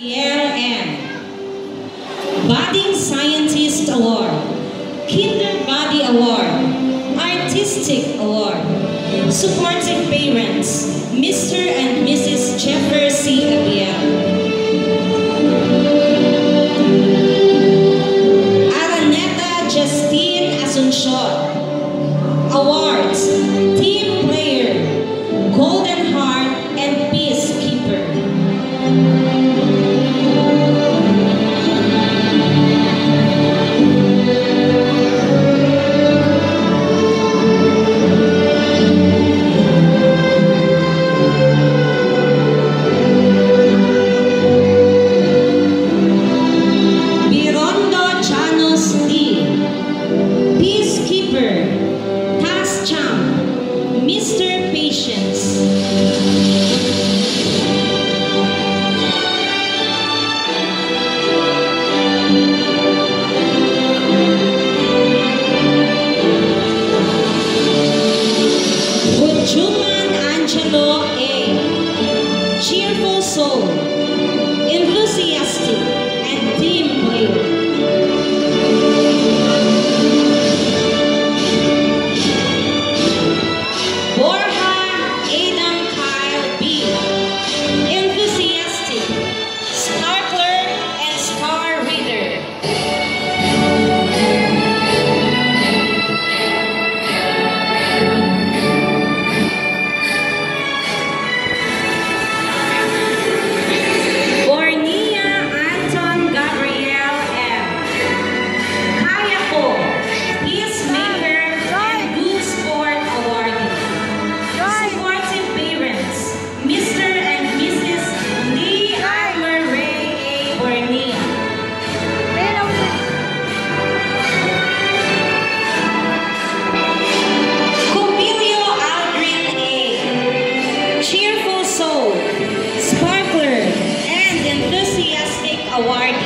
LM Budding Scientist Award, Kinder Body Award, Artistic Award, Supportive Parents, Mr. and Mrs. Jeffrey C. Abiel. Araneta Justine Asuncion. Awards, Team Player, Golden Heart, and Peacekeeper. Mr. Patience. Bujuman Angelo A. Cheerful soul, enthusiastic, and team player. Award